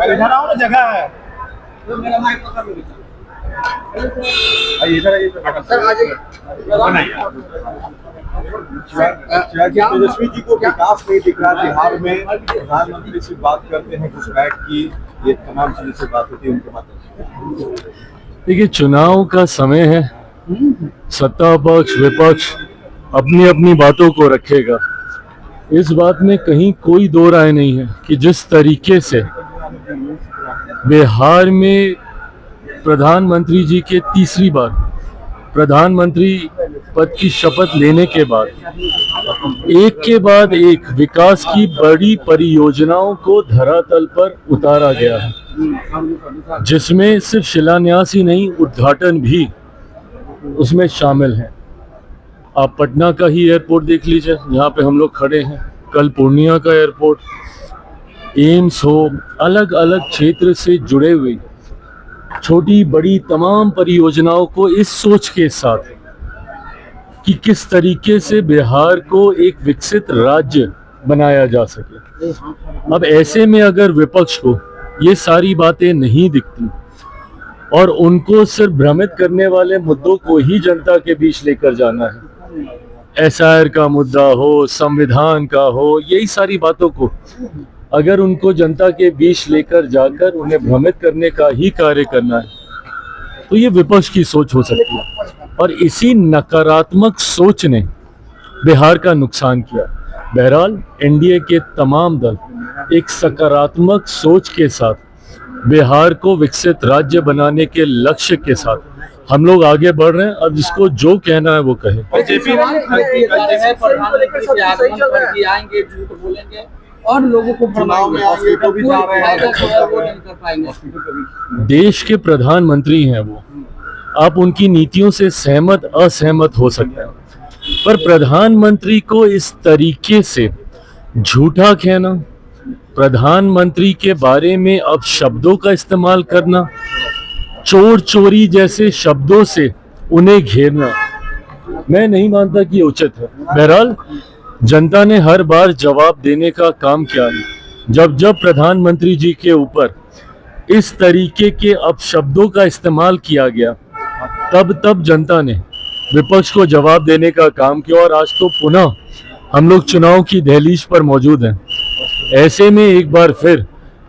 इधर आओ ना, जगह है। तेजस्वी जी को विकास नहीं दिख रहा बिहार में। प्रधानमंत्री से बात करते हैं घुसपैठ की, ये तमाम चीजों से बात होती है उनके माध्यम से। देखिए, चुनाव का समय है, सत्ता पक्ष विपक्ष अपनी अपनी बातों को रखेगा। इस बात में कहीं कोई दो राय नहीं है कि जिस तरीके से बिहार में प्रधानमंत्री जी के तीसरी बार प्रधानमंत्री पद की शपथ लेने के बाद एक के बाद एक विकास की बड़ी परियोजनाओं को धरातल पर उतारा गया है, जिसमें सिर्फ शिलान्यास ही नहीं, उद्घाटन भी उसमें शामिल है। आप पटना का ही एयरपोर्ट देख लीजिए, यहाँ पे हम लोग खड़े हैं। कल पूर्णिया का एयरपोर्ट, एम्स हो, अलग अलग क्षेत्र से जुड़े हुए छोटी बड़ी तमाम परियोजनाओं को इस सोच के साथ कि किस तरीके से बिहार को एक विकसित राज्य बनाया जा सके। अब ऐसे में अगर विपक्ष को ये सारी बातें नहीं दिखती और उनको सिर्फ भ्रमित करने वाले मुद्दों को ही जनता के बीच लेकर जाना है, एसआईआर का मुद्दा हो, संविधान का हो, यही सारी बातों को अगर उनको जनता के बीच लेकर जाकर उन्हें भ्रमित करने का ही कार्य करना है, तो ये विपक्ष की सोच हो सकती है। और इसी नकारात्मक सोच ने बिहार का नुकसान किया। बहरहाल एनडीए के तमाम दल एक सकारात्मक सोच के साथ बिहार को विकसित राज्य बनाने के लक्ष्य के साथ हम लोग आगे बढ़ रहे हैं। अब जिसको जो कहना है वो कहे। और लोगों को हॉस्पिटल भी जा रहे हैं। देश के प्रधानमंत्री हैं वो, आप उनकी नीतियों से सहमत असहमत हो सकते हैं, पर प्रधानमंत्री को इस तरीके से झूठा कहना, प्रधानमंत्री के बारे में अब शब्दों का इस्तेमाल करना, चोर चोरी जैसे शब्दों से उन्हें घेरना, मैं नहीं मानता कि उचित है। बहरहाल जनता ने हर बार जवाब देने का काम किया है। जब जब प्रधानमंत्री जी के ऊपर इस तरीके के अपशब्दों का इस्तेमाल किया गया, तब तब जनता ने विपक्ष को जवाब देने का काम किया। और आज तो पुनः हम लोग चुनाव की दहलीज पर मौजूद हैं। ऐसे में एक बार फिर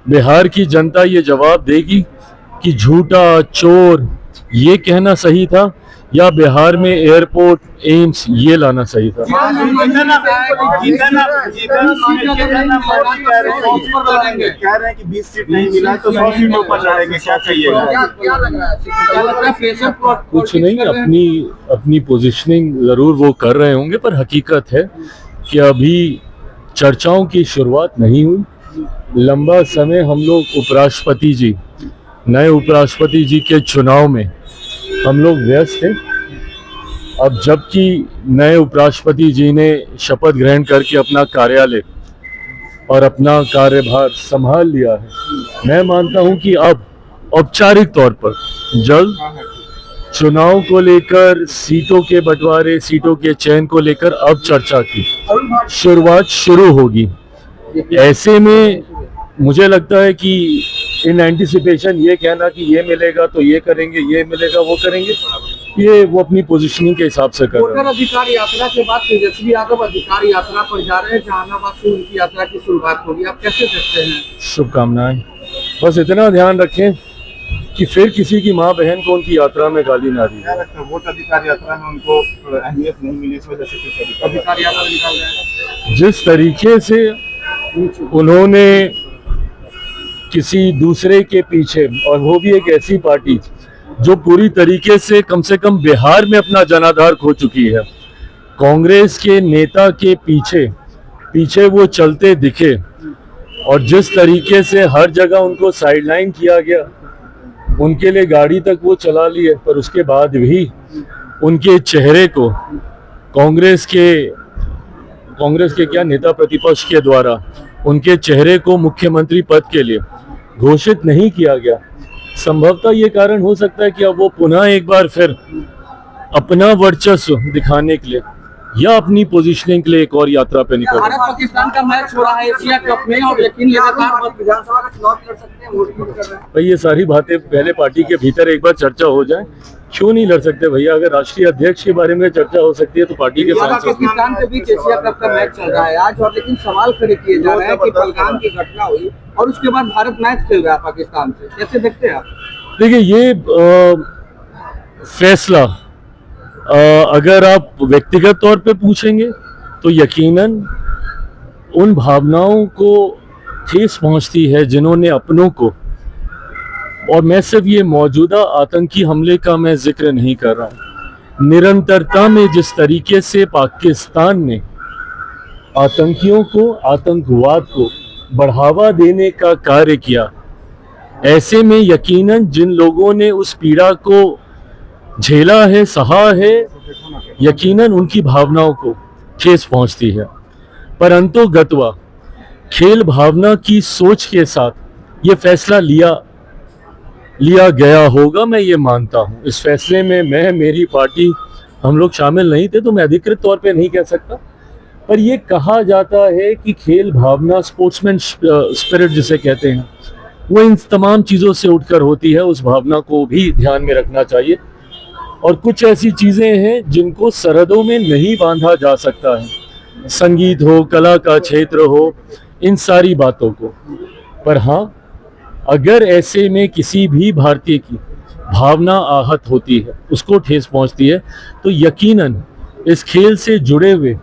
बिहार की जनता ये जवाब देगी कि झूठा, चोर ये कहना सही था या बिहार में एयरपोर्ट, एम्स ये लाना सही था। कह रहे हैं कि 20 सीट नहीं मिला तो 100 सीटों पर लड़ेंगे, क्या चाहिए? कुछ नहीं, अपनी पोजीशनिंग जरूर वो कर रहे होंगे, पर हकीकत है कि अभी चर्चाओं की शुरुआत नहीं हुई। लंबा समय हम लोग उपराष्ट्रपति जी, नए उपराष्ट्रपति जी के चुनाव में हम लोग व्यस्त थे। अब जबकि नए उपराष्ट्रपति जी ने शपथ ग्रहण करके अपना कार्यालय और अपना कार्यभार संभाल लिया है, मैं मानता हूं कि अब औपचारिक तौर पर जल्द चुनाव को लेकर, सीटों के बंटवारे, सीटों के चयन को लेकर अब चर्चा की शुरुआत शुरू होगी। ऐसे में मुझे लगता है कि इन एंटिसिपेशन ये कहना कि ये मिलेगा तो ये करेंगे, ये मिलेगा वो करेंगे, ये वो अपनी पोजीशनिंग के हिसाब से कर रहे हैं। अधिकार यात्रा के बाद तेजस्वी यादव अधिकार यात्रा पर जा रहे हैं, जहानाबाद से उनकी यात्रा की शुरुआत होगी, आप कैसे देखते हैं? शुभकामनाएं। बस इतना ध्यान रखें कि फिर किसी की माँ बहन को उनकी यात्रा में गाली ना दी। वोट अधिकार यात्रा में उनको अहमियत नहीं मिली, इस वजह से अधिकार यात्रा निकाल रहे हैं। जिस तरीके से उन्होंने किसी दूसरे के पीछे, और वो भी एक ऐसी पार्टी जो पूरी तरीके से कम बिहार में अपना जनाधार खो चुकी है, कांग्रेस के नेता के पीछे वो चलते दिखे, और जिस तरीके से हर जगह उनको साइडलाइन किया गया, उनके लिए गाड़ी तक वो चला ली है, पर उसके बाद भी उनके चेहरे को कांग्रेस के क्या नेता प्रतिपक्ष के द्वारा उनके चेहरे को मुख्यमंत्री पद के लिए घोषित नहीं किया गया। संभवतः ये कारण हो सकता है कि अब वो पुनः एक बार फिर अपना वर्चस्व दिखाने के लिए या अपनी पोजीशनिंग के लिए एक और यात्रा पे निकल भारत पाकिस्तान का मैच हो रहा है एशिया कप में और लेकिन लगातार विधानसभा का चुनाव लड़ सकते हैं, वोट कर रहे हैं। भाई ये सारी बातें पहले पार्टी के भीतर एक बार चर्चा हो जाए। क्यों नहीं लड़ सकते भैया? अगर राष्ट्रीय अध्यक्ष के बारे में चर्चा हो सकती है तो पार्टी के सांसद। पाकिस्तान के बीच एशिया कप का मैच चल रहा है आज, और लेकिन सवाल खड़े किए जा रहे हैं कि पहलगाम की घटना हुई और उसके बाद भारत मैच खेल रहा है पाकिस्तान से, कैसे देखते हैं आप? देखिए ये फैसला अगर आप व्यक्तिगत तौर पे पूछेंगे तो यकीनन उन भावनाओं को ठेस पहुंचती है जिन्होंने अपनों को, और मैं सिर्फ ये मौजूदा आतंकी हमले का मैं जिक्र नहीं कर रहा हूं, निरंतरता में जिस तरीके से पाकिस्तान ने आतंकियों को, आतंकवाद को बढ़ावा देने का कार्य किया, ऐसे में यकीनन जिन लोगों ने उस पीड़ा को झेला है, सहा है, यकीनन उनकी भावनाओं को ठेस पहुंचती है। परंतु गतवा खेल भावना की सोच के साथ ये फैसला लिया गया होगा, मैं ये मानता हूं। इस फैसले में मैं, मेरी पार्टी, हम लोग शामिल नहीं थे तो मैं अधिकृत तौर पे नहीं कह सकता, पर ये कहा जाता है कि खेल भावना, स्पोर्ट्समैन स्पिरिट जिसे कहते हैं, वो इन तमाम चीज़ों से उठकर होती है। उस भावना को भी ध्यान में रखना चाहिए। और कुछ ऐसी चीज़ें हैं जिनको सरहदों में नहीं बांधा जा सकता है, संगीत हो, कला का क्षेत्र हो, इन सारी बातों को। पर हाँ, अगर ऐसे में किसी भी भारतीय की भावना आहत होती है, उसको ठेस पहुंचती है, तो यकीनन इस खेल से जुड़े हुए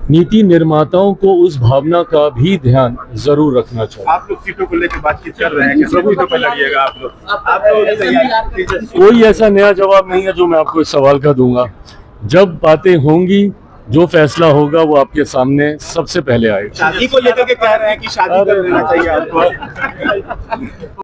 नीति निर्माताओं को उस भावना का भी ध्यान जरूर रखना चाहिए। आप लोग सीटों को लेकर बातचीत कर रहे हैं कि सब सीटों पर लड़िएगा आप लोग? कोई ऐसा नया जवाब नहीं है जो मैं आपको इस सवाल का दूंगा। जब बातें होंगी, जो फैसला होगा वो आपके सामने सबसे पहले आएगा। शादी को लेकर के कह रहे हैं कि शादी कर लेना चाहिए आपको।